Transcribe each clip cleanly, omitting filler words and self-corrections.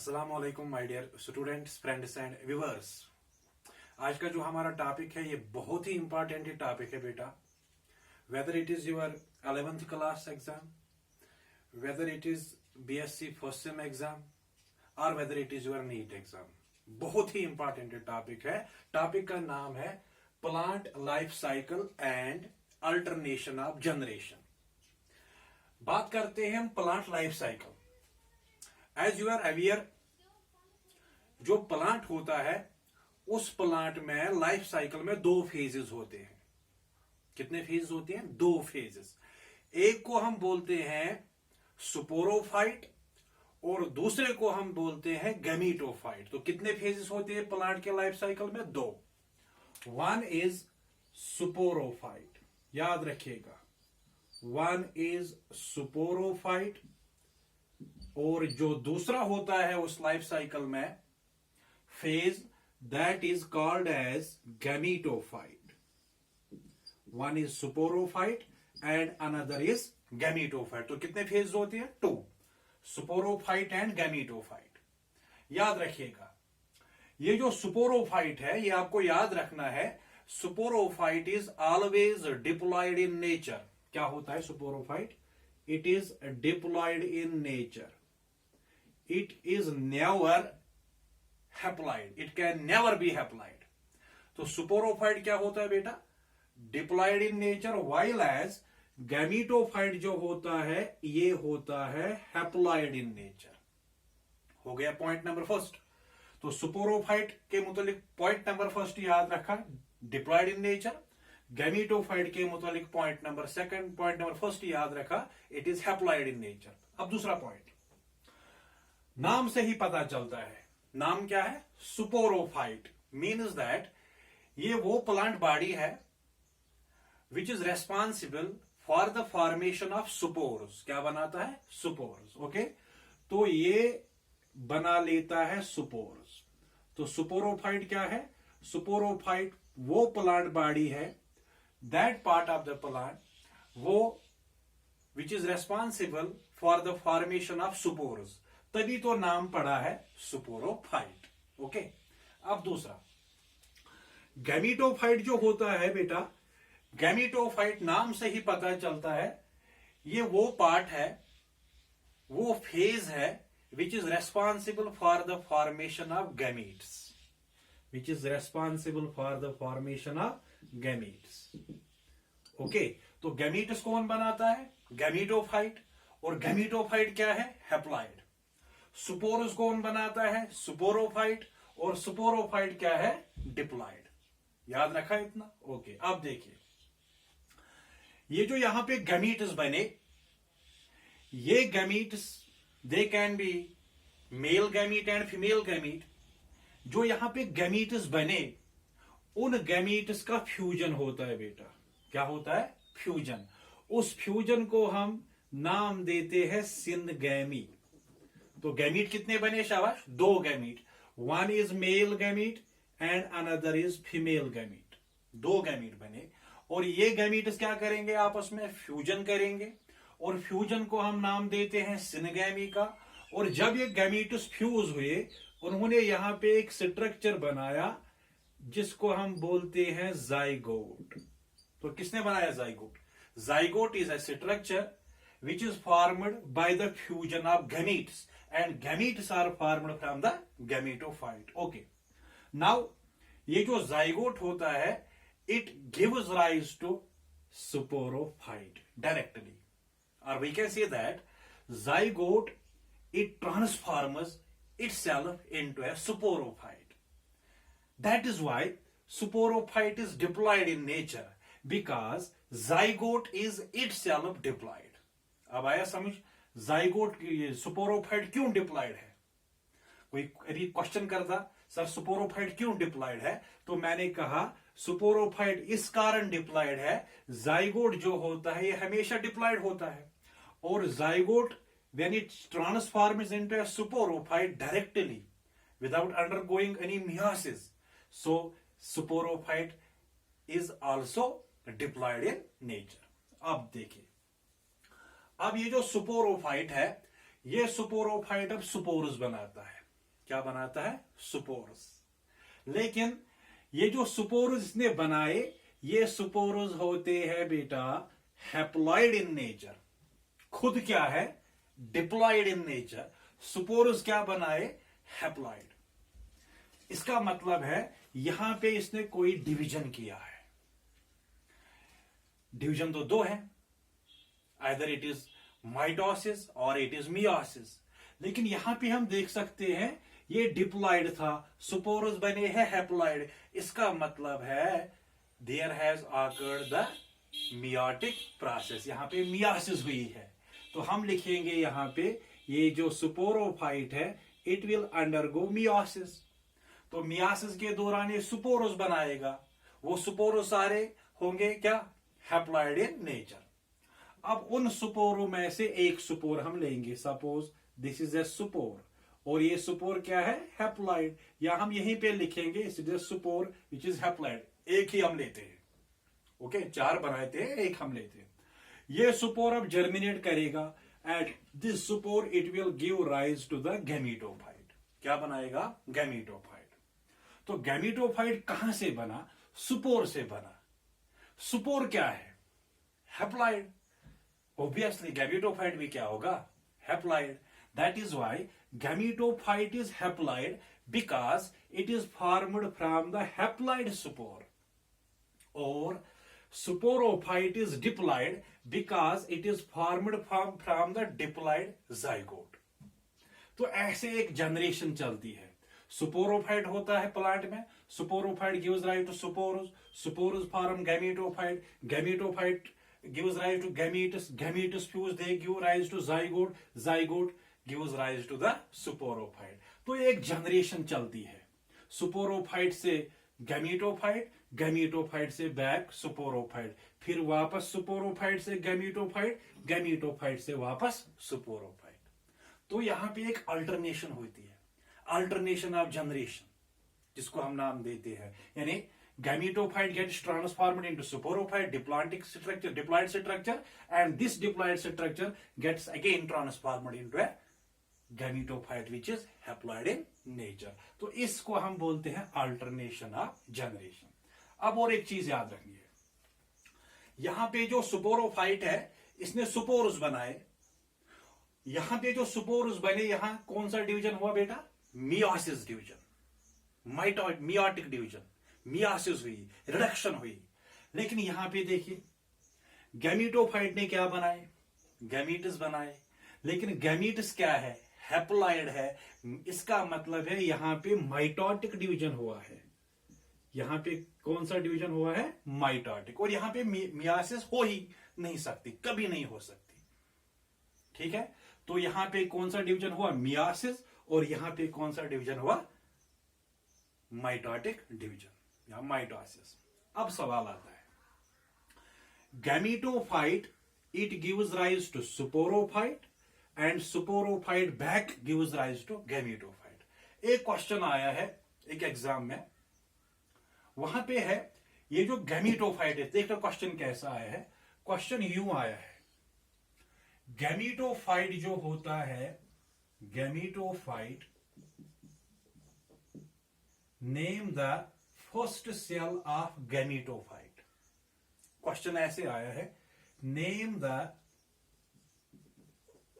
अस्सलाम वालेकुम my dear students, friends and viewers. आज का जो हमारा टॉपिक है ये बहुत ही इंपॉर्टेंट टॉपिक है बेटा। Whether it is your 11th class exam, whether it is BSc first sem exam और whether it is your NEET exam, बहुत ही इंपॉर्टेंट टॉपिक है। टॉपिक का नाम है plant life cycle and alternation of generation. बात करते हैं हम plant life cycle. As you are aware, जो प्लांट होता है उस प्लांट में लाइफ साइकिल में दो फेजेस होते हैं। कितने फेजेस होते हैं? दो फेजेस। एक को हम बोलते हैं स्पोरोफाइट और दूसरे को हम बोलते हैं गैमीटोफाइट। तो कितने फेजेस होते हैं प्लांट के लाइफ साइकिल में? दो। वन इज स्पोरोफाइट, याद रखिएगा, वन इज स्पोरोफाइट, और जो दूसरा होता है उस लाइफ साइकिल में phase, that is called as gametophyte. One is sporophyte and another is gametophyte. तो कितने फेज होते हैं? Two, sporophyte and gametophyte. याद रखिएगा, ये जो स्पोरोफाइट है ये आपको याद रखना है। Sporophyte is always diploid in nature. क्या होता है sporophyte? It is diploid in nature. It is never haploid. It can never be haploid. तो स्पोरोफाइट क्या होता है बेटा? Diploid in nature, while as gametophyte जो होता है ये होता है हैप्लॉयड इन नेचर। हो गया पॉइंट नंबर फर्स्ट। तो स्पोरोफाइट के मुतालिक पॉइंट नंबर फर्स्ट याद रखा, डिप्लॉयड इन नेचर। गैमीटोफाइट के मुतालिक point number second, point number first याद रखा, it is haploid in nature. अब दूसरा पॉइंट, नाम से ही पता चलता है। नाम क्या है? स्पोरोफाइट मीन्स दैट ये वो प्लांट बॉडी है विच is responsible for the formation of spores. क्या बनाता है? स्पोर्स। ओके, तो ये बना लेता है स्पोर्स। तो स्पोरोफाइट क्या है? स्पोरोफाइट वो प्लांट बॉडी है, that part of the plant वो which is responsible for the formation of spores, तभी तो नाम पड़ा है स्पोरोफाइट। ओके, अब दूसरा गैमीटोफाइट जो होता है बेटा, गैमीटोफाइट नाम से ही पता चलता है ये वो पार्ट है, वो फेज है विच is responsible for the formation of gametes, which is responsible for the formation of gametes. Okay, तो गैमीट्स कौन बनाता है? गैमीटोफाइट। और गैमीटोफाइट क्या है? हैप्लॉयड। स्पोर्स कौन बनाता है? स्पोरोफाइट। और स्पोरोफाइट क्या है? डिप्लॉयड। याद रखा इतना? ओके, अब देखिए, ये जो यहां पे गैमीट्स बने, ये gametes they can be male gamete and female gamete. जो यहां पे गैमीट्स बने उन गैमीट्स का फ्यूजन होता है बेटा। क्या होता है? फ्यूजन। उस फ्यूजन को हम नाम देते हैं सिनगैमी। तो गैमीट कितने बने? शाबाश, दो gamete. One is male gamete and another is female gamete. दो गैमीट बने और ये गैमीट्स क्या करेंगे? आपस में फ्यूजन करेंगे और फ्यूजन को हम नाम देते हैं सिनगैमी का। और जब ये गैमीट्स फ्यूज हुए उन्होंने यहां पे एक स्ट्रक्चर बनाया जिसको हम बोलते हैं जाइगोट। तो किसने बनाया zygote? Zygote is a structure which is formed by the fusion of gametes and gametes are formed from the gametophyte. Okay, now ये जो zygote होता है it gives rise to sporophyte directly, or we can say that zygote it transforms itself into a sporophyte. That is why sporophyte is diploid in nature, because zygote is itself diploid. अब आया समझ? Zygote sporophyte क्यों diploid है? कोई यदि question करता sir sporophyte क्यों diploid है, तो मैंने कहा स्पोरोफाइट इस कारण डिप्लॉयड है, जाइगोट जो होता है ये हमेशा डिप्लॉयड होता है, और zygote when it transforms into a sporophyte directly without undergoing any meiosis, so sporophyte is also diploid in nature. अब देखिए, अब ये जो स्पोरोफाइट है ये स्पोरोफाइट अब स्पोर्स बनाता है। क्या बनाता है? सुपोर्स। लेकिन ये जो सुपोर्स इसने बनाए, ये सुपोर्स होते हैं बेटा हैप्लॉइड इन नेचर। खुद क्या है? Diploid in nature. सुपोर्स क्या बनाए? हैप्लॉइड। इसका मतलब है यहां पे इसने कोई डिवीजन किया है। डिवीजन तो दो है, आइदर इट इज माइटोसिस और इट इज मियोसिस। लेकिन यहां पे हम देख सकते हैं ये डिप्लॉइड था, सुपोर्स बने हैं हैप्लॉइड। इसका मतलब है there has occurred the meiotic process. यहां पे मियोसिस हुई है। तो हम लिखेंगे यहां पे ये जो सुपोरोफाइट है इट विल अंडरगो मियोसिस। तो मियोसिस के दौरान ये सुपोरोस बनाएगा। वो सुपोरोस सारे होंगे क्या? हैप्लॉइड इन नेचर। अब उन सुपोरों में से एक सुपोर हम लेंगे। सपोज दिस इज ए सुपोर और ये सुपोर क्या है? हैप्लॉइड। या हम यहीं पे लिखेंगे it is a spore which is haploid. एक ही हम लेते हैं। ओके, चार बनाते हैं, एक हम लेते हैं। ये सुपोर अब जर्मिनेट करेगा। At this spore it will give rise to the gametophyte. क्या बनाएगा? गैमीटोफाइट। तो गैमीटोफाइट कहां से बना? सुपोर से बना। सुपोर क्या है? हैप्लॉइड। ऑब्वियसली गैमीटोफाइट भी क्या होगा? Haploid. That is why gametophyte is haploid because it is formed from the haploid spore. और sporophyte is diploid because it is formed from the diploid zygote. तो ऐसे एक जनरेशन चलती है। सुपोरोफाइट होता है प्लांट में, sporophyte gives rise to spores, spores form gametophyte, gametophyte gives rise to gametes, gametes fuse, they give rise to zygote, zygote gives rise to the सुपोरोफाइट। तो एक जनरेशन चलती है, सुपोरोफाइट से गैमीटोफाइट, गैमीटोफाइट से बैक सुपोरोफाइट, फिर वापस सुपोरोफाइट से गैमीटोफाइट, गैमीटोफाइट से वापस सुपोरोफाइट। तो यहां पे एक अल्टरनेशन होती है, अल्टरनेशन ऑफ जनरेशन, जिसको हम नाम देते हैं। यानी gametophyte gets transformed into suporophyte, diploid structure, and this diploid structure gets again transformed into a gametophyte which is haploid in nature. तो इसको हम बोलते हैं alternation of generation. अब और एक चीज याद रखनी है, यहां पे जो सुपोरोफाइट है इसने सुपोर्स बनाए। यहां पे जो सुपोर्स बने, यहां कौन सा डिवीजन हुआ बेटा? Meiosis division, meiotic division, meiosis हुई, रिडक्शन हुई। लेकिन यहां पे देखिए गैमीटोफाइट ने क्या बनाए? गैमीट्स बनाए। लेकिन गैमीट्स क्या है? हैप्लॉइड है। इसका मतलब है यहां पे माइटोटिक डिवीजन हुआ है। यहां पे कौन सा डिवीजन हुआ है? माइटोटिक। और यहां पे मियोसिस हो ही नहीं सकती, कभी नहीं हो सकती। ठीक है, तो यहां पे कौन सा डिवीजन हुआ? मियोसिस। और यहां पे कौन सा डिवीजन हुआ? माइटोटिक डिवीजन या माइटोसिस। अब सवाल आता है, gametophyte it gives rise to sporophyte and sporophyte back gives rise to gametophyte. एक क्वेश्चन आया है एक एग्जाम में, वहां पे है ये जो गैमीटोफाइट है। देखो क्वेश्चन कैसा आया है। क्वेश्चन यूं आया है, गैमीटोफाइट जो होता है, gametophyte name the first cell of gametophyte. Question ऐसे आया है, name the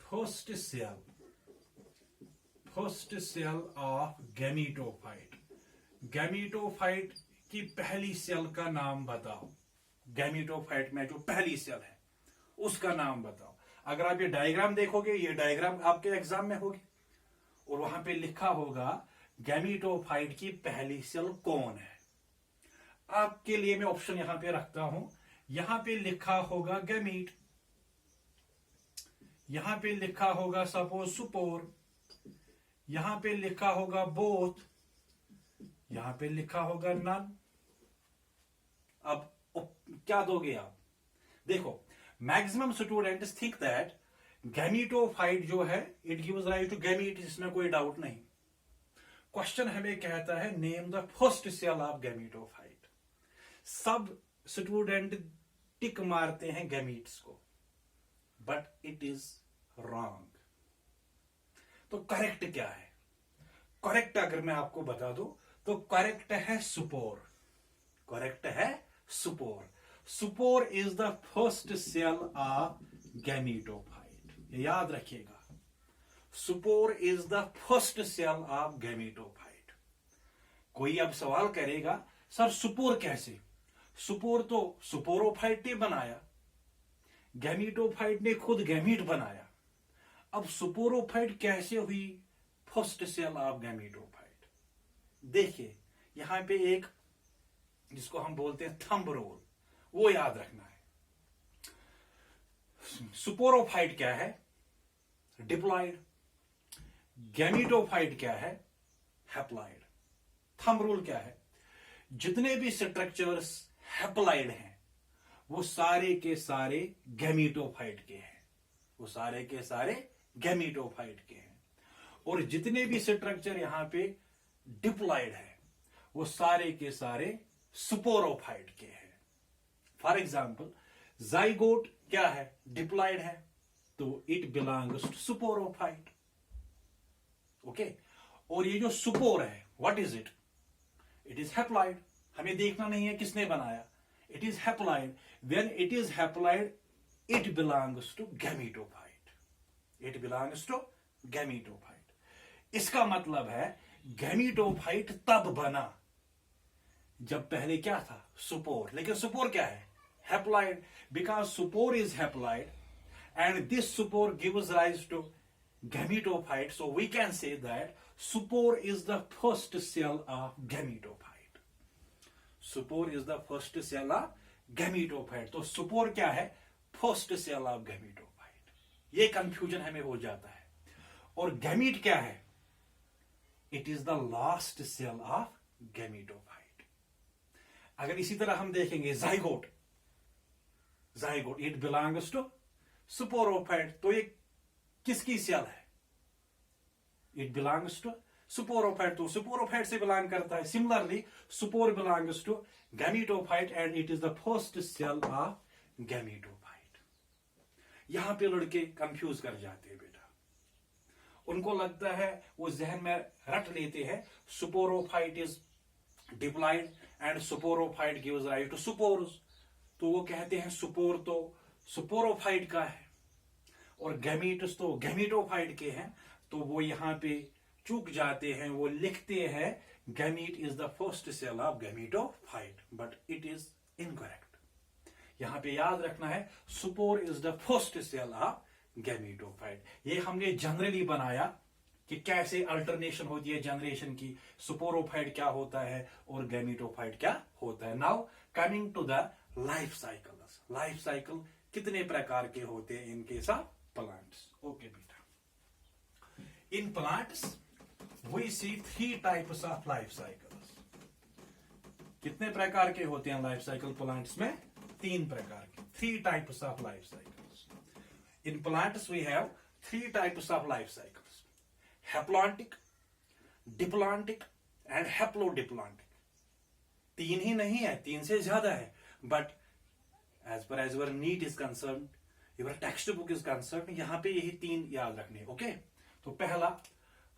first cell of gametophyte. Gametophyte की पहली सेल का नाम बताओ। गैमीटोफाइट में जो पहली सेल है उसका नाम बताओ। अगर आप ये डायग्राम देखोगे, ये डायग्राम आपके एग्जाम में होगी और वहां पे लिखा होगा गैमीटोफाइट की पहली सेल कौन है। आपके लिए मैं ऑप्शन यहां पे रखता हूं। यहां पे लिखा होगा गैमीट, यहां पे लिखा होगा सपोज सुपोर, यहां पे लिखा होगा बोथ, यहां पे लिखा होगा नन। अब क्या दोगे आप? देखो, maximum students think that gametophyte जो है it gives rise to gamete, इसमें कोई डाउट नहीं। क्वेश्चन हमें कहता है name the first cell of gametophyte. सब स्टूडेंट टिक मारते हैं गैमीट्स को, बट इट इज रॉन्ग। तो करेक्ट क्या है? करेक्ट अगर मैं आपको बता दूं तो करेक्ट है सुपोर। करेक्ट है spore. Spore is the first cell of gametophyte, याद रखिएगा। Spore is the first cell of gametophyte. कोई अब सवाल करेगा सर सुपोर कैसे? सुपोर तो सुपोरोफाइट ने बनाया, गैमीटोफाइट ने खुद गैमीट बनाया, अब सुपोरोफाइट कैसे हुई फर्स्ट सेल ऑफ गैमीटोफाइट? देखिए यहां पे एक जिसको हम बोलते हैं थंब रूल, वो याद रखना है। सुपोरोफाइट क्या है? डिप्लॉइड। गैमीटोफाइट क्या है? हैप्लॉइड। थंब रूल क्या है? जितने भी स्ट्रक्चर्स हैप्लॉइड हैं वो सारे के सारे गैमीटोफाइट के हैं, वो सारे के सारे गैमीटोफाइट के हैं। और जितने भी स्ट्रक्चर यहां पे डिप्लॉइड है वो सारे के सारे सुपोरोफाइट के हैं। फॉर एग्जाम्पल जाइगोट क्या है? डिप्लॉइड है, तो it belongs to sporophyte. Okay, और ये जो सुपोर है what is it? It is haploid. हमें देखना नहीं है किसने बनाया, it is haploid. When it is haploid it belongs to gametophyte, it belongs to gametophyte. इसका मतलब है गैमीटोफाइट तब बना जब पहले क्या था? सुपोर। लेकिन सुपोर क्या है? Haploid. Because spore is haploid and this spore gives rise to gametophyte, so we can say that spore is the first cell of gametophyte. Spore is the first cell of gametophyte. तो spore क्या है? First cell of gametophyte. ये confusion हमें हो जाता है। और gamete क्या है? It is the last cell of gametophyte. अगर इसी तरह हम देखेंगे zygote, zygote it belongs to sporophyte, तो ये किसकी सेल है? इट बिलोंग्स टू सुपोरोफाइट, तो सुपोरोफाइट से बिलोंग करता है। Similarly spore belongs to gametophyte and it is the first cell of gametophyte. यहां पे लड़के कंफ्यूज कर जाते हैं बेटा, उनको लगता है, वो जहन में रट लेते हैं sporophyte is diploid and sporophyte gives rise to spores, तो वो कहते हैं सुपोर तो सुपोरोफाइट का है और गैमीटस तो गैमीटोफाइट के हैं, तो वो यहां पे चूक जाते हैं। वो लिखते हैं gamete is the first cell of gametophyte, but it is incorrect. यहां पे याद रखना है spore is the first cell of gametophyte. ये हमने जनरली बनाया कि कैसे अल्टरनेशन होती है जनरेशन की, सुपोरोफाइट क्या होता है और गैमीटोफाइट क्या होता है। Now coming to the life cycle. Life cycle कितने प्रकार के होते हैं in case of plants? Okay बेटा, in plants we see 3 types of life cycles. कितने प्रकार के होते हैं लाइफ साइकिल प्लांट्स में? 3 प्रकार के, 3 types of life cycles. In plants we have 3 types of life cycles: haplontic, diplontic and haplodiplontic. 3 ही नहीं है, 3 से ज्यादा है, but as far as your NEET is concerned, your textbook is concerned, यहां पे यही 3 याद रखने। ओके, तो पहला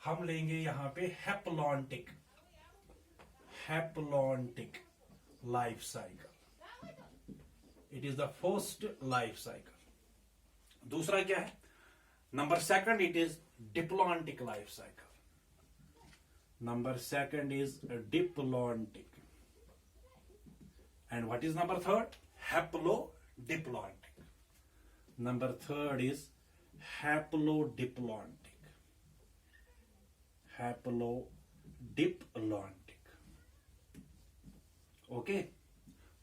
हम लेंगे यहां पे haplontic, haplontic life cycle. It is the first life cycle. दूसरा क्या है? Number 2 it is diplontic life cycle. Number 2 is diplontic. And what is number 3? Haplodiploidic. Number 3 is haplodiploidic. Haplodiploidic. Okay,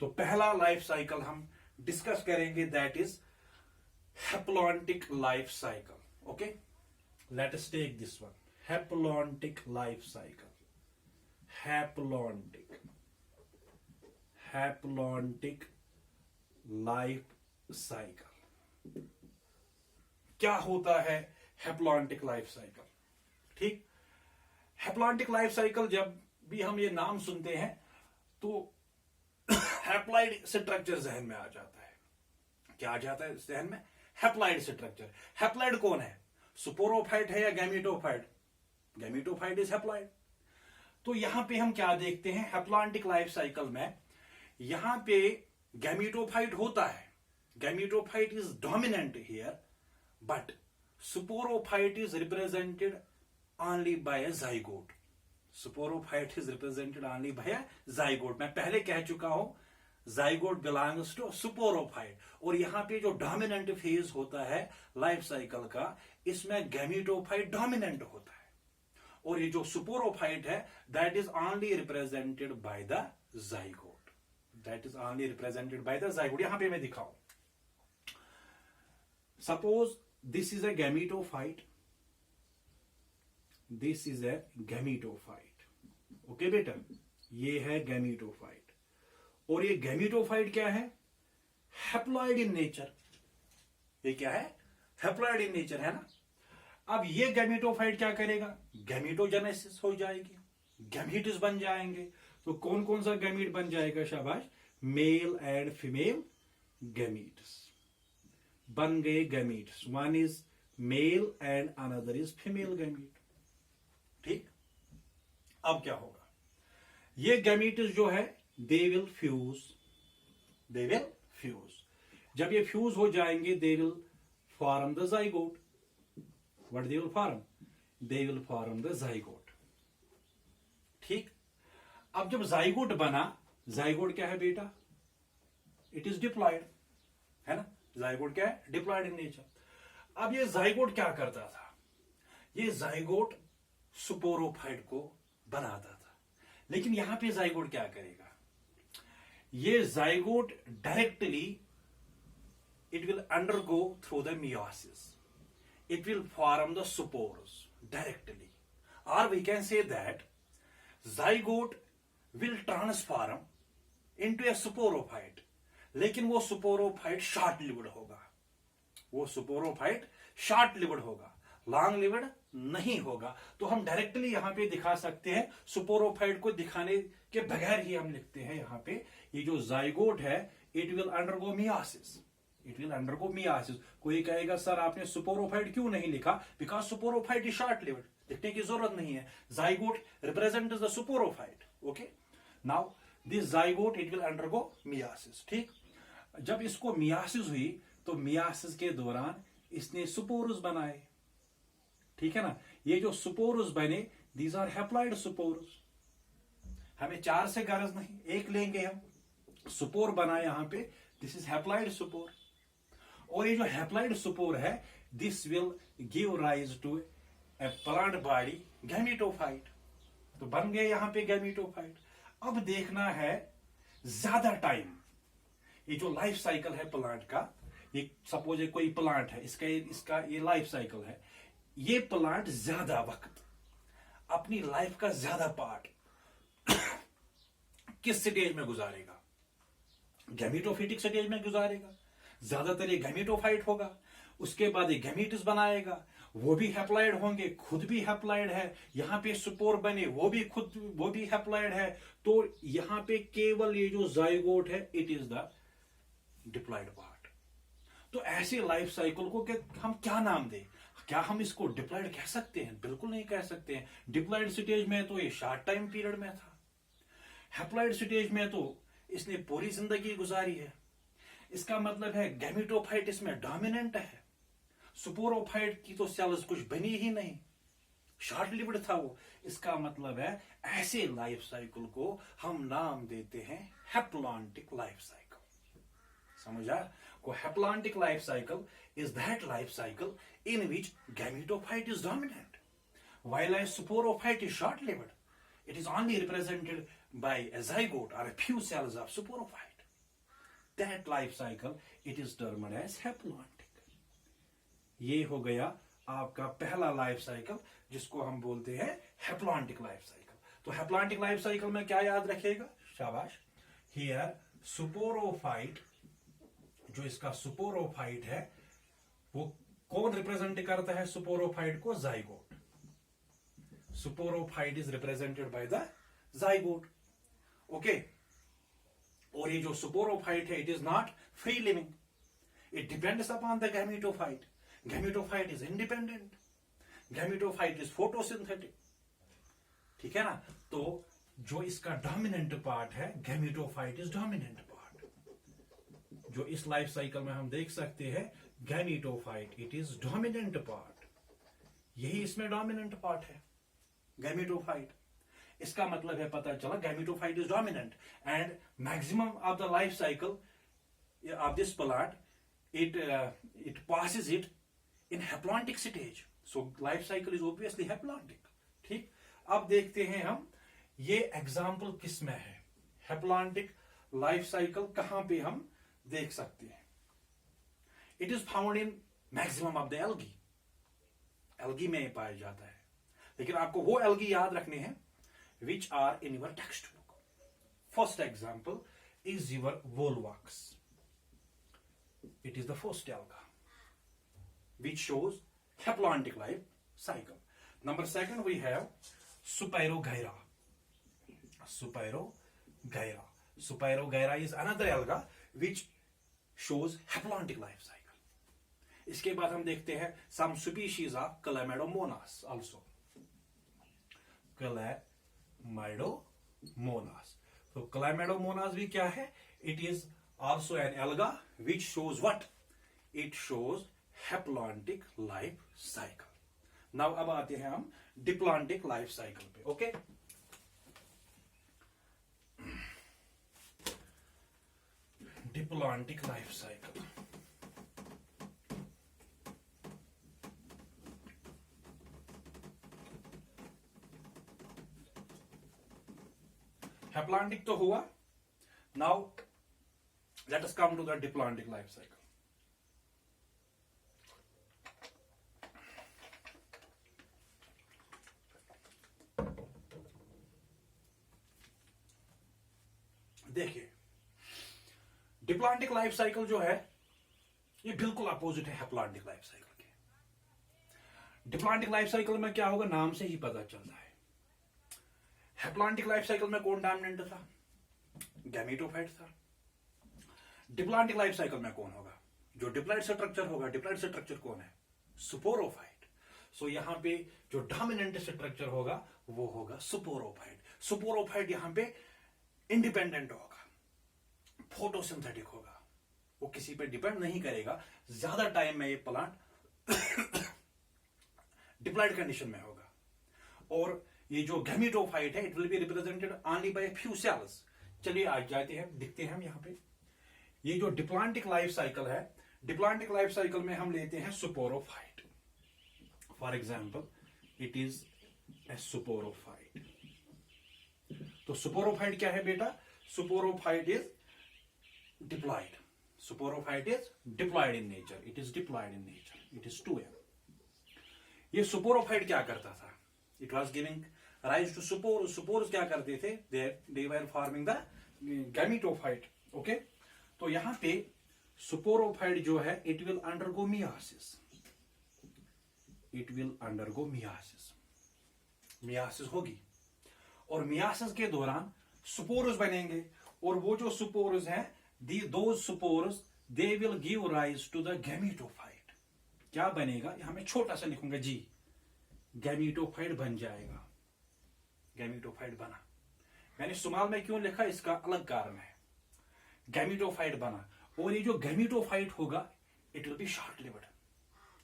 तो पहला लाइफ साइकिल हम discuss करेंगे, that is haplontic life cycle. Okay, let us take this one, haplontic life cycle. Haplontic, haplontic life cycle. क्या होता है haplontic life cycle? ठीक, haplontic life cycle जब भी हम ये नाम सुनते हैं तो हैप्लॉइड स्ट्रक्चर जहन में आ जाता है। क्या आ जाता है जहन में? Haploid structure. हैप्लॉइड कौन है? सुपोरोफाइट है या गैमीटोफाइट? Gametophyte is haploid. तो यहां पे हम क्या देखते हैं हैप्लॉन्टिक लाइफ साइकिल में, यहां पे गैमेटोफाइट होता है, gametophyte is dominant here, but sporophyte is represented only bye a zygote. Sporophyte is represented only bye a zygote. मैं पहले कह चुका हूं जाइगोट बिलोंग्स टू स्पोरोफाइट, और यहां पे जो डोमिनेंट फेज होता है लाइफ साइकिल का, इसमें गैमेटोफाइट डोमिनेंट होता है, और ये जो स्पोरोफाइट है that is only represented by the zygote, that is only represented by the zygote. यहां पे मैं दिखाऊं, suppose this is a gametophyte, this is a gametophyte, okay बेटा, ये है गैमेटोफाइट, और ये गैमेटोफाइट क्या है, हैप्लॉइड इन नेचर। ये क्या है, हैप्लॉइड इन नेचर है ना। अब ये गैमेटोफाइट क्या करेगा, गैमेटोजेनेसिस हो जाएगी, गैमीट्स बन जाएंगे। तो कौन कौन सा गैमीट बन जाएगा, शाबाश, मेल एंड फीमेल गैमीट्स बन गए gametes, one is male and another is female gamete. ठीक, अब क्या होगा, ये गैमीट्स जो है they will fuse, they will fuse. जब ये फ्यूज हो जाएंगे they will form the zygote. What they will form? They will form the zygote. ठीक, अब जब जाइगोट बना, जाइगोट क्या है बेटा, इट इज डिप्लॉयड, है ना, जाइगोट क्या है, डिप्लॉयड इन नेचर। अब ये जाइगोट क्या करता था, ये जाइगोट स्पोरोफाइट को बनाता था, लेकिन यहां पे जाइगोट क्या करेगा, ये zygote directly it will undergo through the meiosis, it will form the spores directly, or we can say that zygote will transform into a sporophyte, लेकिन वो स्पोरोफाइट शॉर्ट लिव्ड होगा, वो स्पोरोफाइट शॉर्ट लिव्ड होगा, long lived नहीं होगा। तो हम directly यहां पे दिखा सकते हैं, स्पोरोफाइट को दिखाने के बगैर ही हम लिखते हैं यहां पे, ये जो जाइगोट है it will undergo meiosis, it will undergo meiosis. कोई कहेगा सर आपने स्पोरोफाइट क्यों नहीं लिखा, because sporophyte is short lived, लिखने की जरूरत नहीं है, zygote represent the sporophyte. Okay, now this zygote it will undergo meiosis. ठीक, जब इसको मियोसिस हुई तो मियोसिस के दौरान इसने स्पोर्स बनाए, ठीक है ना, ये जो स्पोर्स बने दीज आर हैप्लॉइड स्पोर्स। हमें 4 से गरज नहीं, एक लेंगे हम, स्पोर बना यहां पे, दिस इज हैप्लॉइड स्पोर, और ये जो हैप्लॉइड स्पोर है this will give rise to a plant body gametophyte. तो बन गए यहां पे गैमेटोफाइट। अब देखना है ज्यादा टाइम, ये जो लाइफ साइकिल है प्लांट का, ये सपोज कोई प्लांट है, इसका ये लाइफ साइकिल है, ये प्लांट ज्यादा वक्त अपनी लाइफ का ज्यादा पार्ट किस स्टेज में गुजारेगा, गैमेटोफिटिक स्टेज में गुजारेगा, ज्यादातर ये गैमेटोफाइट होगा, उसके बाद ये गैमीट्स बनाएगा, वो भी हैप्लॉइड होंगे, खुद भी हैप्लॉइड है, यहां पे स्पोर बने वो भी हैप्लॉइड है। तो यहां पे केवल ये जो जाइगोट है it is the diploid part. तो ऐसे लाइफ साइकिल को हम क्या नाम दें, क्या हम इसको डिप्लॉइड कह सकते हैं, बिल्कुल नहीं कह सकते हैं। डिप्लॉइड स्टेज में तो ये शॉर्ट टाइम पीरियड में था, हैप्लॉइड स्टेज में तो इसने पूरी जिंदगी गुजारी है। इसका मतलब है गैमेटोफाइट इसमें डोमिनेंट है, स्पोरोफाइट की तो सेल्स कुछ बनी ही नहीं, शॉर्ट लिव्ड था वो। इसका मतलब है ऐसे लाइफ साइकिल को हम नाम देते हैं हैप्लॉन्टिक लाइफ साइकिल। समझा को, haplontic life cycle is that life cycle in which gametophyte is dominant while a sporophyte is short lived, it is only represented by a zygote or a few cells of sporophyte. That life cycle it is termed as haplontic. ये हो गया आपका पहला life cycle जिसको हम बोलते हैं haplontic life cycle. तो हैप्लॉन्टिक लाइफ साइकिल में क्या याद रखेगा, शाबाश, हियर स्पोरोफाइट, जो इसका स्पोरोफाइट है वो कौन रिप्रेजेंट करता है स्पोरोफाइट को, zygote. Sporophyte is represented by the zygote, okay. और ये जो स्पोरोफाइट है it is not free living, it depends upon the gametophyte. Gametophyte is independent, gametophyte is photosynthetic, ठीक है ना। तो जो इसका डोमिनेंट पार्ट है, गैमेटोफाइट इज डोमिनेंट पार्ट। जो इस लाइफ साइकिल में हम देख सकते हैं, gametophyte it is dominant part, यही इसमें डोमिनेंट पार्ट है, गैमेटोफाइट। इसका मतलब है, पता चला gametophyte is dominant and maximum of the life cycle of this plant it passes it in haplontic stage, so life cycle is obviously haplontic। ठीक, अब देखते हैं हम ये एग्जाम्पल किस में है, हैप्लॉन्टिक लाइफ साइकिल कहां पे हम देख सकते हैं। It is found in maximum of the algae, algae में पाया जाता है, लेकिन आपको वो एल्गी याद रखने हैं which are in your text book. First example is your volvox, it is the first alga which shows haplontic life cycle. Number second we have Spirogyra. Spirogyra. Spirogyra is another alga which shows haplontic life cycle. इसके बाद हम देखते हैं some species of Chlamydomonas also. Chlamydomonas. तो Chlamydomonas भी क्या है? It is also an alga which shows what? It shows haplontic life cycle. Now अब आते हैं हम डिप्लॉन्टिक लाइफ साइकिल पे। Okay, diplontic life cycle. Haplontic तो हुआ, now let us come to the diplomatic life cycle. देखिए, diplontic life cycle जो है ये बिल्कुल अपोजिट है हैप्लॉन्टिक लाइफ साइकिल के। डिप्लॉन्टिक लाइफ साइकिल में क्या होगा, नाम से ही पता चलता है। हैप्लॉन्टिक लाइफ साइकिल में कौन डोमिनेंट था? गैमेटोफाइट था। डिप्लॉन्टिक लाइफ साइकिल में कौन होगा? जो डिप्लॉइड स्ट्रक्चर होगा, डिप्लॉइड स्ट्रक्चर कौन है? स्पोरोफाइट। सो यहां पे जो डोमिनेंट स्ट्रक्चर होगा वो होगा स्पोरोफाइट। स्पोरोफाइट यहां पे इंडिपेंडेंट होगा, फोटोसिंथेटिक होगा, वो किसी पे डिपेंड नहीं करेगा। ज्यादा टाइम में ये प्लांट डिप्लॉइड कंडीशन में होगा। और ये जो गैमेटोफाइट है, it will be represented only by few cells. चलिए आज जाते हैं, दिखते हैं हम यहां पे। ये जो डिप्लॉन्टिक लाइफ साइकिल है, डिप्लॉन्टिक लाइफ साइकिल में हम लेते हैं sporophyte. For example it is a sporophyte. तो स्पोरोफाइट क्या है बेटा? Sporophyte is diploid. Sporophyte is diploid in nature, it is diploid in nature, it is 2m। ये स्पोरोफाइट क्या करता था? It was giving rise to spore. Spores क्या करते थे? They were forming the gametophyte. Okay, तो यहां पे स्पोरोफाइट जो है it will undergo myiasis, it will undergo myiasis. Myiasis होगी और मियासिस के दौरान स्पोर्स बनेंगे, और वो जो स्पोर्स हैं, those spores they will give rise to the gametophyte. क्या बनेगा? यहां मैं छोटा सा लिखूंगा जी, गैमेटोफाइट बन जाएगा। गैमेटोफाइट बना। मैंने सुमाल में क्यों लिखा, इसका अलग कारण है। गैमेटोफाइट बना, और ये जो गैमेटोफाइट होगा it will B short lived,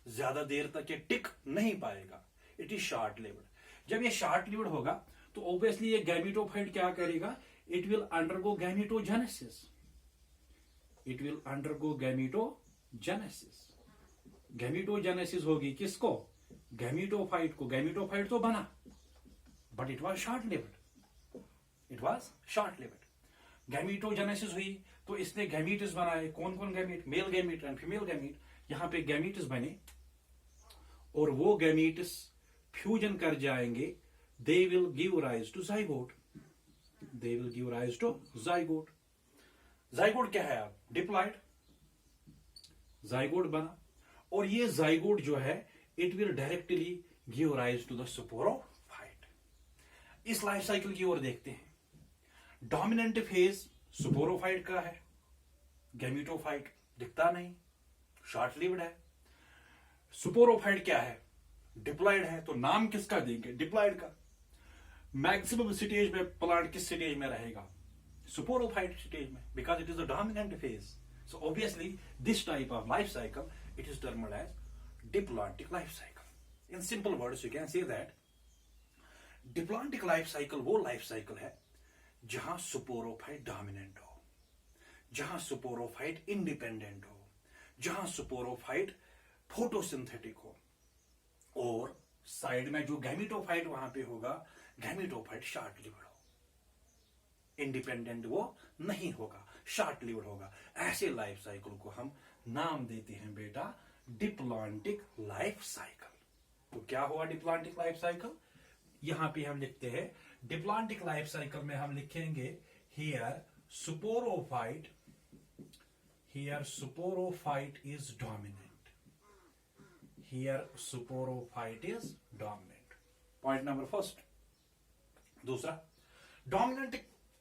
ज्यादा देर तक ये टिक नहीं पाएगा, इट इज शॉर्ट लिव्ड। जब ये शॉर्ट लिव्ड होगा तो ऑब्वियसली ये गैमेटोफाइट क्या करेगा? It will undergo gametogenesis, it will undergo gametogenesis. Gametogenesis होगी किसको? गैमेटोफाइट को। गैमेटोफाइट तो बना but it was short lived, it was short lived. Gametogenesis हुई तो इसने गैमीट्स बनाए। कौन कौन gamete? Male gamete and female gamete. यहां पे गैमीट्स बने और वो गैमीट्स फ्यूजन कर जाएंगे, they will give rise to zygote, they will give rise to zygote. Zygote क्या है? आप डिप्लॉइड जाइगोट बना, और ये जाइगोट जो है it will directly give rise to the sporophyte. इस लाइफ साइकिल की ओर देखते हैं। डोमिनेंट फेज स्पोरोफाइट का है, गैमेटोफाइट दिखता नहीं, शॉर्ट लिव्ड है। स्पोरोफाइट क्या है? डिप्लॉइड है। तो नाम किसका देंगे? डिप्लॉइड का। मैक्सिमम स्टेज में प्लांट किस स्टेज में रहेगा? स्पोरोफाइट स्टेज में, because it is the dominant phase. So obviously this type of life cycle, it is termed as diplomatic life cycle. In simple words you can say that diplomatic life cycle वो life cycle है जहां sporophyte dominant हो, जहां sporophyte independent हो, जहां sporophyte photosynthetic हो, और side में जो गैमेटोफाइट वहां पे होगा, गैमेटोफाइट शॉर्ट लिव्ड हो, इंडिपेंडेंट वो नहीं होगा, शॉर्ट लिव्ड होगा. ऐसे लाइफ साइकिल को हम नाम देते हैं बेटा डिप्लॉन्टिक लाइफ साइकिल. तो क्या हुआ डिप्लॉन्टिक लाइफ साइकिल? यहां पे हम लिखते हैं डिप्लॉन्टिक लाइफ साइकिल में हम लिखेंगे here sporophyte is dominant. Here sporophyte is dominant. Point number first. दूसरा, डोमिनेंट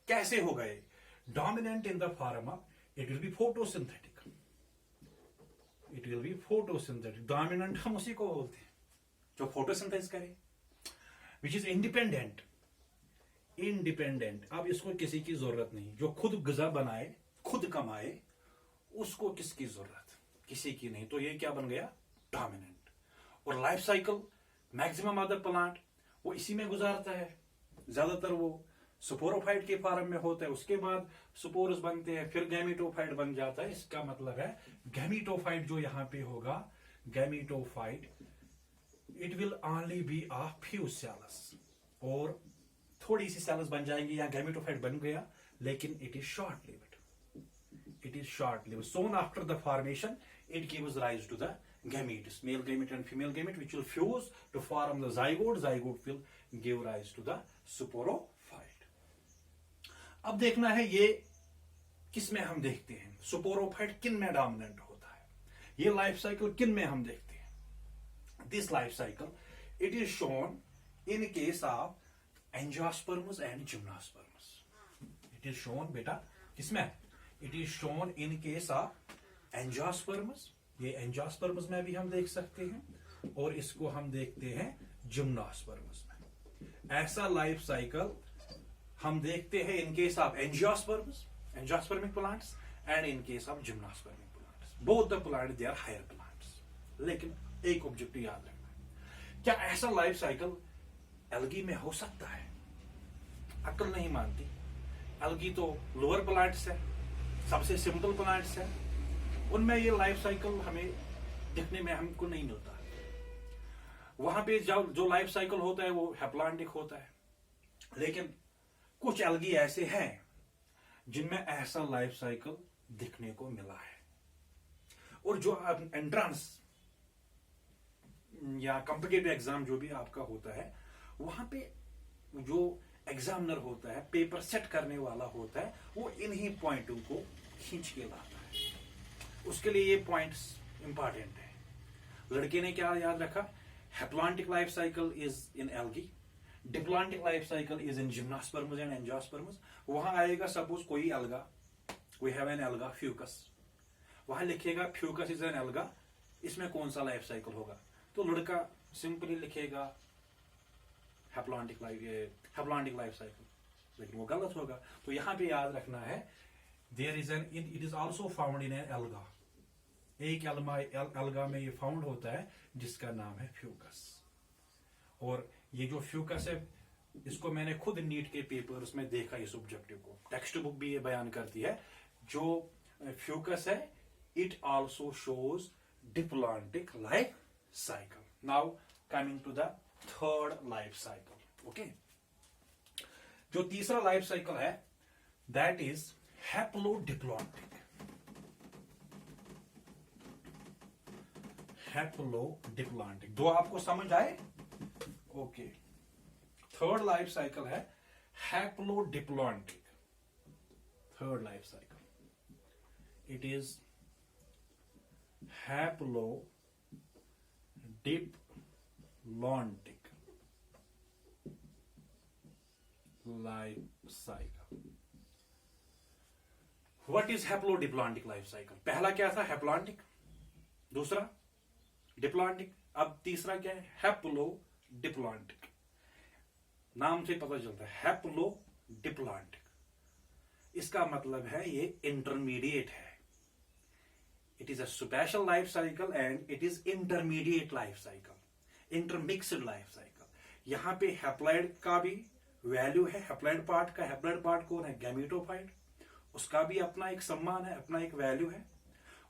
कैसे हो गए? Dominant in the form of it will B photosynthetic. It will B photosynthetic. Dominant हम उसी को बोलते हैं जो फोटोसिंथेसिस करे. Which is independent. अब इसको किसी की जरूरत नहीं. जो खुद गजा बनाए, खुद कमाए, उसको किसकी जरूरत? किसी की नहीं. तो ये क्या बन गया? डोमिनेंट. और life cycle maximum of the plant वो इसी में गुजारता है. ज्यादातर वो स्पोरोफाइट के फॉर्म में होता है, उसके बाद स्पोर्स बनते हैं, फिर गैमेटोफाइट बन जाता है. इसका मतलब है गैमेटोफाइट जो यहां पे होगा, gametophyte it will only be a few cells, और थोड़ी सी सेल्स बन जाएंगी, या गैमेटोफाइट बन गया, लेकिन it is short lived. It is short lived. Soon after the formation it gives rise to the gametes, male gamete and female gamete, which will fuse to form the zygote. Zygote will give rise to the sporophyte. अब देखना है ये किस में हम देखते हैं, sporophyte किन में डोमिनेंट होता है, ये लाइफ साइकिल किन में हम देखते हैं. This life cycle it is shown in case of angiosperms and gymnosperms. It is shown बेटा किसमें? It is shown in case of angiosperms. ये एंजियोस्पर्म्स में भी हम देख सकते हैं, और इसको हम देखते हैं जिम्नोस्पर्म्स में. ऐसा लाइफ साइकिल हम देखते हैं in case of angiosperms, angiospermic plants, and in case of gymnospermic plants. Both the plant they are higher plants. लेकिन एक ऑब्जेक्टिव याद रखना है, क्या ऐसा लाइफ साइकिल एल्गी में हो सकता है? अक्ल नहीं मानती. एल्गी तो लोअर प्लांट्स है, सबसे सिंपल प्लांट्स है, उनमें ये लाइफ साइकिल हमें दिखने में हमको नहीं मिलता. वहां पे जो लाइफ साइकिल होता है वो हैप्लॉन्टिक होता है. लेकिन कुछ एल्गी ऐसे हैं जिनमें ऐसा लाइफ साइकिल दिखने को मिला है. और जो एंट्रेंस या कॉम्पिटिटिव एग्जाम जो भी आपका होता है, वहां पे जो एग्जामिनर होता है, पेपर सेट करने वाला होता है, वो इन्हीं पॉइंटों को खींच के लाता है. उसके लिए ये पॉइंट्स इंपॉर्टेंट है. लड़के ने क्या याद रखा? Haplontic life cycle is in algae, diplontic life cycle is in gymnosperms and angiosperms. वहां आएगा सपोज कोई alga, we have an alga Fucus, वहां लिखेगा फ्यूकस इज एन एल्गा, इसमें कौन सा लाइफ साइकिल होगा? तो लड़का सिंपली लिखेगा हैप्लॉन्टिक लाइफ साइकिल, लेकिन वो गलत होगा. तो यहां पे याद रखना है there is an, it is also found in an alga. एक एल्गा में ये फाउंड होता है जिसका नाम है फ्यूकस. और ये जो फ्यूकस है, इसको मैंने खुद नीट के पेपर्स में देखा. इस ऑब्जेक्टिव को टेक्स्ट बुक भी ये बयान करती है. जो फ्यूकस है, it also shows diplontic life cycle. Now coming to the third life cycle. Okay, जो तीसरा लाइफ साइकिल है दैट इज हैप्लोडिप्लॉन्टिक. हैप्लोडिप्लॉन्टिक. दो आपको समझ आए? ओके. थर्ड लाइफ साइकिल है haplodiplontic. Third life cycle it is haplodiplontic life cycle. What is haplodiplontic life cycle? पहला क्या था? हैप्लॉन्टिक. दूसरा डिप्लॉन्टिक. अब तीसरा क्या है? हैप्लोडिप्लॉन्टिक. नाम से पता चलता है हैप्लोडिप्लॉइडिक, इसका मतलब है ये इंटरमीडिएट है। It is a special life cycle and it is intermediate life cycle, intermixed life cycle. यहां पे हैप्लॉइड का भी वैल्यू है, हैप्लॉइड पार्ट का। हैप्लॉइड पार्ट कौन है? गैमीटोफाइट, उसका भी अपना एक सम्मान है, अपना एक वैल्यू है।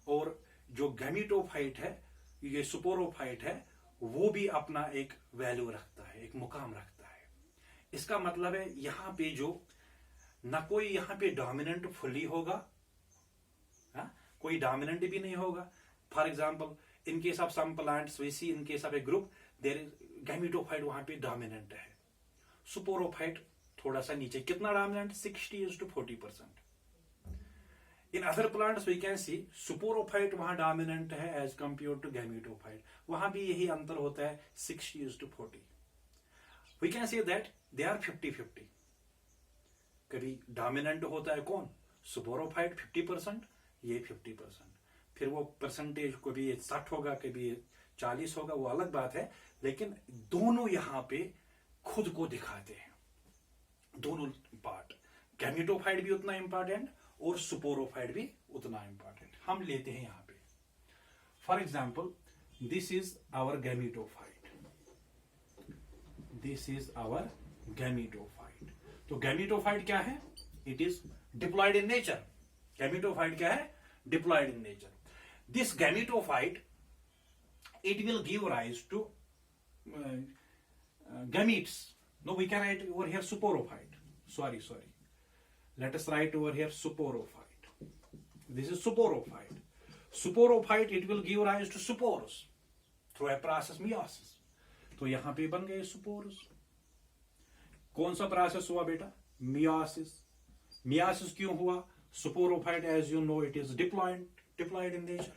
और जो गैमीटोफाइट है, ये सुपोरोफाइट है, वो भी अपना एक वैल्यू रखता है, एक मुकाम रखता है। इसका मतलब है यहां पे जो ना कोई यहां पे डोमिनेंट फुली होगा, कोई डोमिनेंट भी नहीं होगा। For example in case of some plants we see in case of a group there is gametophyte वहां पे डोमिनेंट है, सुपोरोफाइट थोड़ा सा नीचे। कितना dominant? 60-40%। In other plants we can see sporophyte वहां डोमिनेंट है एज कंपेयर टू गैमीटोफाइट, वहां भी यही अंतर होता है 60-40। We can see that they are 50-50। कभी डोमिनेंट होता है कौन? सुपोरोफाइट 50%, ये 50%। फिर वो परसेंटेज कभी 60 होगा, कभी 40 होगा, वो अलग बात है। लेकिन दोनों यहां पे खुद को दिखाते हैं, दोनों पार्ट। गैमीटोफाइट भी उतना इंपॉर्टेंट और सुपोरोफाइट भी उतना इंपॉर्टेंट। हम लेते हैं यहां पे for example this is our gametophyte, this is our gametophyte. तो गैमीटोफाइट क्या है? It is diploid in nature. Gametophyte क्या है? Diploid in nature. This gametophyte it will give rise to gametes. No, we can write over here suporophyte. Sorry. Let us write over here suporophyte. This is suporophyte. Suporophyte, it will give rise to spores through a process meiosis. तो यहां पे बन गए spores. कौन सा process हुआ बेटा? meiosis. meiosis क्यों हुआ? Suporophyte, as you know, it is diploid in nature.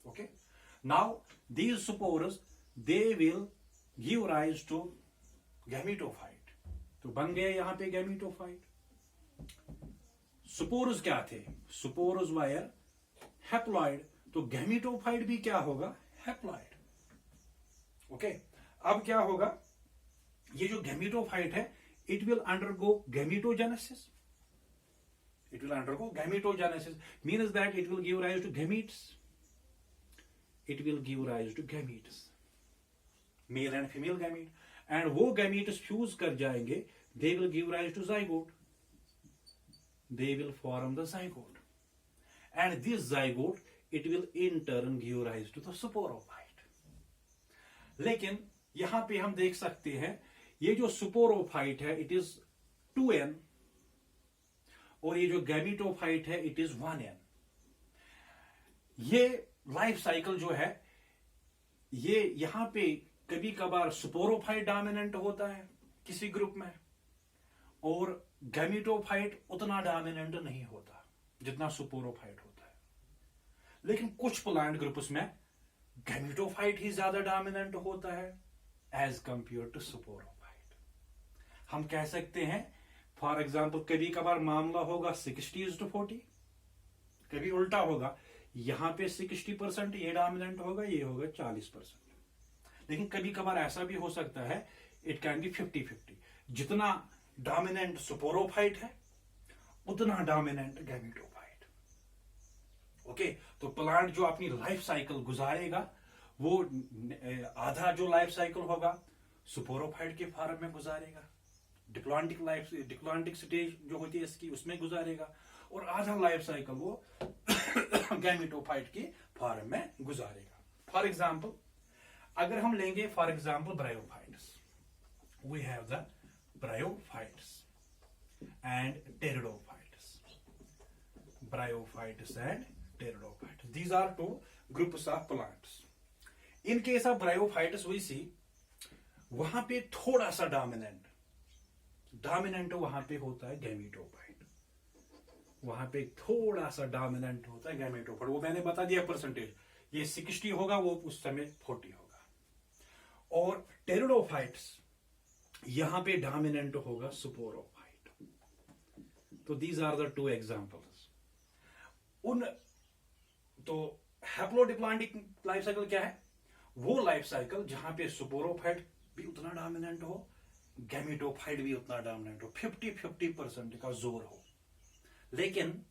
Okay. Now these spores, they will give rise to gametophyte. तो बन गए यहां पे गैमीटोफाइट। सुपोर्स क्या थे? सुपोर्स वायर हैप्लॉइड, तो गैमीटोफाइट भी क्या होगा? हैप्लॉइड। ओके, अब क्या होगा? ये जो गैमीटोफाइट है it will undergo gametogenesis, it will undergo gametogenesis means that it will give rise to gametes, it will give rise to gametes, male and female gamete. And वो गैमीट्स फ्यूज कर जाएंगे, they will give rise to zygote, they will form the zygote, and this zygote it will in turn give rise to the sporophyte. लेकिन यहां पे हम देख सकते हैं ये जो सुपोरोफाइट है इट इज 2n और ये जो गैमीटोफाइट है इट इज 1n। ये लाइफ साइकिल जो है ये यहां पे कभी कभार सुपोरोफाइट डोमिनेंट होता है किसी ग्रुप में और गैमीटोफाइट उतना डोमिनेंट नहीं होता जितना सुपोरोफाइट होता है। लेकिन कुछ प्लांट ग्रुप्स में गैमीटोफाइट ही ज्यादा डोमिनेंट होता है एज कंपेयर टू सुपोरोफाइट। हम कह सकते हैं फॉर एग्जाम्पल कभी कभार मामला होगा 60-40, कभी उल्टा होगा, यहां पे 60% ये डोमिनेंट होगा, ये होगा 40%। लेकिन कभी कभार ऐसा भी हो सकता है इट कैन बी 50-50, जितना डोमिनेंट सुपोरोफाइट है उतना डोमिनेंट गैमीटोफाइट। ओके, तो प्लांट जो अपनी लाइफ साइकिल गुजारेगा वो आधा जो लाइफ साइकिल होगा सुपोरोफाइट के फॉर्म में गुजारेगा, डिप्लॉयडिक स्टेज जो होती है इसकी उसमें गुजारेगा, और आधा लाइफ साइकिल वो गैमीटोफाइट के फॉर्म में गुजारेगा। फॉर एग्जाम्पल अगर हम लेंगे for example bryophytes, we have the bryophytes and pteridophytes, bryophytes and pteridophytes, these are two groups of plants. In case of bryophytes we see वहां पे थोड़ा सा डोमिनेंट वहां पे होता है गैमीटोफाइट, वहां पे थोड़ा सा डोमिनेंट होता है गैमीटोफाइट। वो मैंने बता दिया परसेंटेज, ये 60 होगा, वो उस समय 40 होगा। और टेरिडोफाइट्स यहां पे डोमिनेंट होगा सुपोरोफाइट। तो these are the two examples. तो हैप्लोडिप्लॉइडिक लाइफ साइकिल क्या है? वो लाइफ साइकिल जहां पे सुपोरोफाइट भी उतना डोमिनेंट हो गैमेटोफाइट भी उतना डोमिनेंट हो, 50-50% का जोर हो। लेकिन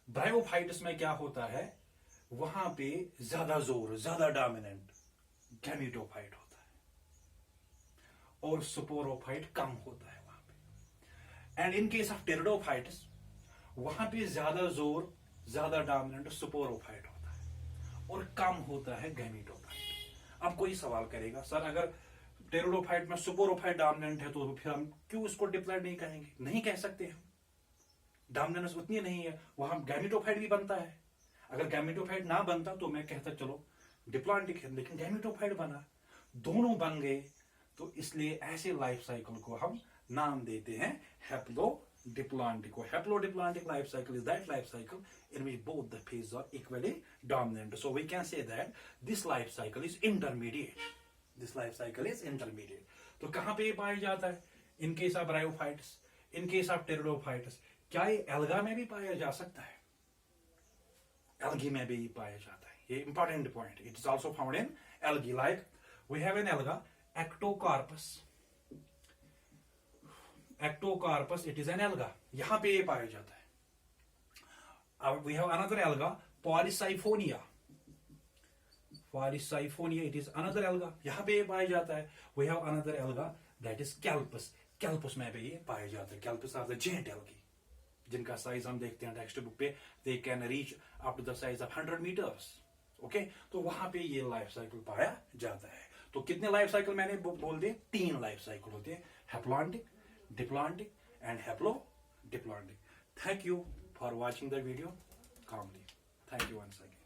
ब्रायोफाइट्स में क्या होता है, वहां पे ज्यादा जोर, ज्यादा डोमिनेंट गैमेटोफाइट होता है और स्पोरोफाइट कम होता है वहां पे। And in case of pteridophytes वहां पे ज्यादा जोर, ज्यादा डोमिनेंट स्पोरोफाइट होता है और कम होता है गैमेटोफाइट। अब कोई सवाल करेगा, सर अगर टेरिडोफाइट में स्पोरोफाइट डोमिनेंट है तो फिर हम क्यों इसको डिप्लॉइड नहीं कहेंगे? नहीं कह सकते हम, डोमिनेंस उतनी नहीं है, वहां गैमेटोफाइट भी बनता है। अगर गैमेटोफाइट ना बनता तो मैं कहता चलो डिप्लॉइडिक है, लेकिन गैमेटोफाइट बना, दोनों बन गए, तो इसलिए ऐसे लाइफ साइकिल को हम नाम देते हैं haplodiploidic. Haplodiploidic life cycle is that life cycle in which both the phases are equally dominant. So we can say that this life cycle is intermediate. This life cycle is intermediate. तो कहां पे ये पाया जाता है? In case of bryophytes, in case of pteridophytes, क्या ये alga में भी पाया जा सकता है? एल्गी में भी पाया जाता है। ये important point. It is also found in algae, like we have an alga Ectocarpus. Ectocarpus, it is an alga, यहां पे ये पाया जाता है। We have another alga, Polysiphonia. Polysiphonia, it is another alga. यहाँ पे ये पाया जाता है। We have another alga that is Calpus. Calpus में भी ये पाया जाता है। Calpus are the giant algae, जिनका साइज हम देखते हैं टेक्स्ट बुक पे, they can reach up to the size of 100 meters. Okay, तो वहां पे ये लाइफ साइकिल पाया जाता है। तो कितने लाइफ साइकिल मैंने बोल दिए? 3 लाइफ साइकिल होते हैं, हैप्लॉइडिक, डिप्लॉइडिक and हैप्लोडिप्लॉइडिक। Thank you for watching the video calmly. Thank you once again.